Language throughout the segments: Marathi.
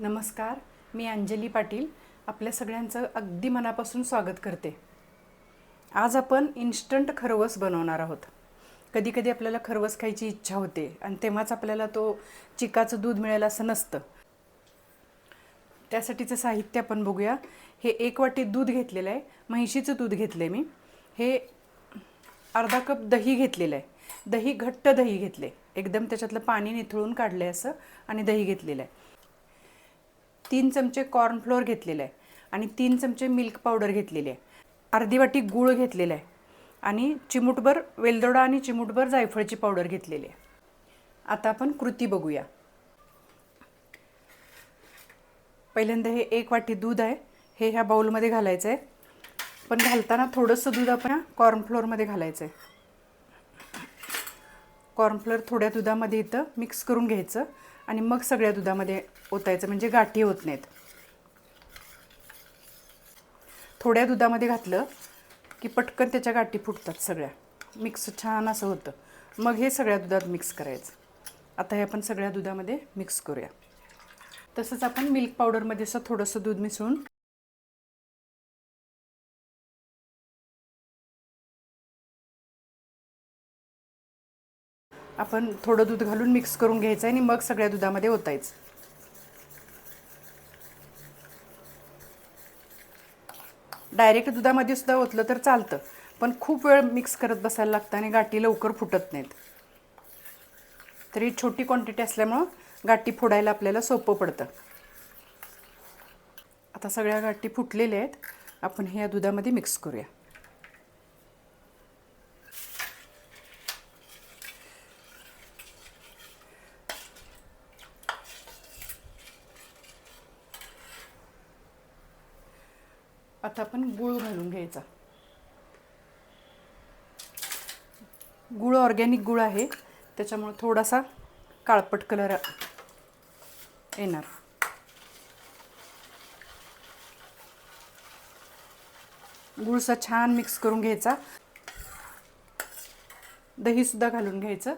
नमस्कार, मी अंजली पाटील आपल्या सगळ्यांचं अगदी मनापासून स्वागत करते. आज आपण इन्स्टंट खरवस बनवणार आहोत. कधी कधी आपल्याला खरवस खायची इच्छा होते आणि तेव्हाच आपल्याला तो चिकाचं दूध मिळेल असं नसतं. त्यासाठीचं साहित्य आपण बघूया. हे 1 वाटी दूध घेतलेलं आहे, म्हैशीचं दूध घेतलं आहे मी. हे अर्धा कप दही घेतलेलं आहे. दही घट्ट दही घेतले, एकदम त्याच्यातलं पाणी निथळून काढलं आहे असं, आणि दही घेतलेलं आहे. 3 चमचे कॉर्नफ्लोअर घेतलेलं आहे आणि 3 चमचे मिल्क पावडर घेतलेली आहे. अर्धी वाटी गूळ घेतलेला आहे आणि चिमूटभर वेलदोडा आणि चिमूटभर जायफळची पावडर घेतलेली आहे. आता आपण कृती बघूया. पहिल्यांदा हे 1 वाटी दूध आहे, हे ह्या बाउलमध्ये घालायचं आहे. पण घालताना थोडंसं दूध आपण कॉर्नफ्लोअरमध्ये घालायचं आहे. कॉर्नफ्लोअर थोड्या दुधामध्ये इथं मिक्स करून घ्यायचं आणि मग सगळ्या दुधामध्ये ओतायचं, म्हणजे गाठी होत नाहीत. थोड्या दुधामध्ये घातलं की पटकन त्याच्या गाठी फुटतात सगळ्या, मिक्स छान असं होतं. मग हे सगळ्या दुधात मिक्स करायचं. आता हे आपण सगळ्या दुधामध्ये मिक्स करूया. तसंच आपण मिल्क पावडरमध्ये असं थोडंसं दूध मिसळून आपण थोडं दूध घालून मिक्स करून घ्यायचं आणि मग सगळ्या दुधामध्ये ओतायचं. डायरेक्ट दुधामध्ये सुद्धा ओतलं तर चालतं, पण खूप वेळ मिक्स करत बसायला लागतं आणि गाठी लवकर फुटत नाहीत. तरी छोटी क्वांटिटी असल्यामुळं गाठी फोडायला आपल्याला सोपं पडतं. आता सगळ्या गाठी फुटलेल्या आहेत, आपण हे या दुधामध्ये मिक्स करूया. आता आपण गूळ घालून घ्यायचा. गूळ ऑर्गॅनिक गूळ आहे, त्याच्यामुळे थोडासा काळपट कलर येणार. गूळसा छान मिक्स करून घ्यायचा. दहीसुद्धा घालून घ्यायचं.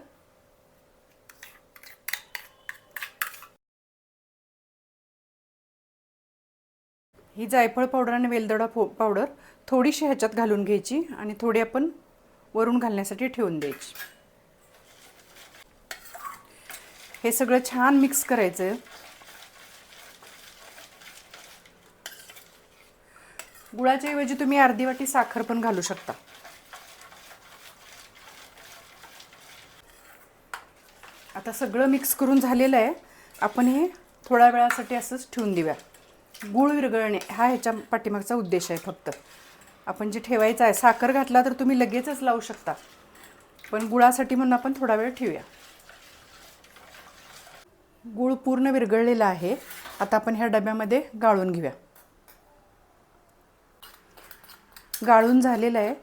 ही जायफळ पावडर आणि वेलदोडा पावडर थोडीशी ह्याच्यात घालून घ्यायची आणि थोडी आपण वरून घालण्यासाठी ठेवून द्यायची. हे सगळं छान मिक्स करायचं. गुळाच्या ऐवजी तुम्ही अर्धी वाटी साखर पण घालू शकता. आता सगळं मिक्स करून झालेलं आहे. आपण हे थोड्या वेळासाठी असंच ठेवून देऊया. गूळ विरघळणे हा ह्याच्या पाठीमागचा उद्देश आहे फक्त. आपण जे ठेवायचं आहे, साखर घातला तर तुम्ही लगेचच लावू शकता, पण गुळासाठी म्हणून आपण थोडा वेळ ठेवूया. गूळ पूर्ण विरघळलेला आहे. आता आपण ह्या डब्यामध्ये गाळून घेऊया. गाळून झालेलं आहे.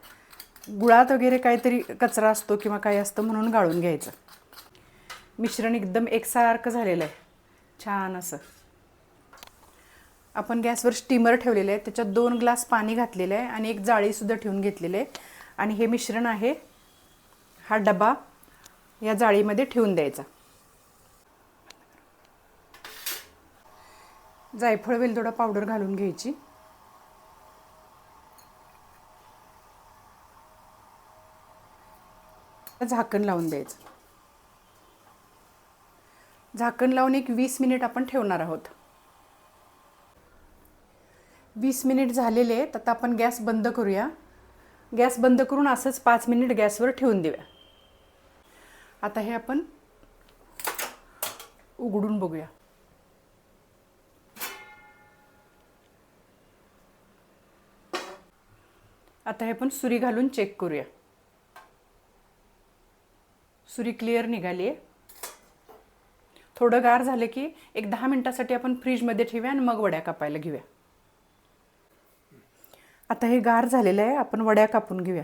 गुळात वगैरे काहीतरी कचरा असतो किंवा काही असतं म्हणून गाळून घ्यायचं. मिश्रण एकदम एकसारखं झालेलं आहे, छान असं. आपण गॅसवर स्टीमर ठेवलेलं आहे, त्याच्यात 2 ग्लास पाणी घातलेलं आहे आणि एक जाळीसुद्धा ठेवून घेतलेलं आहे. आणि हे मिश्रण आहे, हा डबा या जाळीमध्ये ठेवून द्यायचा. जायफळ वेलदोडा पावडर घालून घ्यायची. झाकण लावून द्यायचं. झाकण लावून एक 20 मिनिट आपण ठेवणार आहोत. 20 मिनिट झालेले आहेत. आता आपण गॅस बंद करूया. गॅस बंद करून असंच 5 मिनिट गॅसवर ठेवून देऊया. आता हे आपण उघडून बघूया. आता हे आपण सुरी घालून चेक करूया. सुरी क्लिअर निघाली आहे. थोडं गार झालं की एक 10 मिनिटासाठी आपण फ्रीजमध्ये ठेवूया आणि मग वड्या कापायला घेऊया. आता हे गार झालेलं आहे, आपण वड्या कापून घेऊया.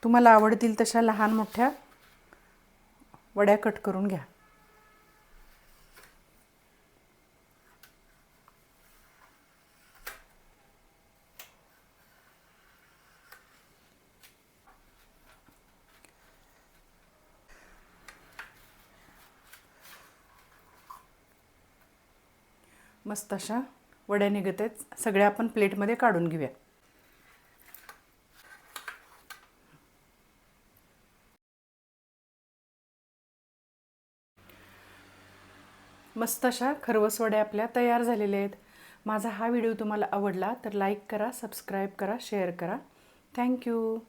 तुम्हाला आवडतील तशा लहान मोठ्या वड्या कट करून घ्या. मस्त अशा वड्या निघत आहेत. सगळ्या आपण प्लेटमध्ये काढून घेऊया. मस्त अशा खरवस वड्या आपल्या तयार झालेल्या आहेत. माझा हा व्हिडिओ तुम्हाला आवडला तर लाईक करा, सबस्क्राईब करा, शेअर करा. थँक्यू.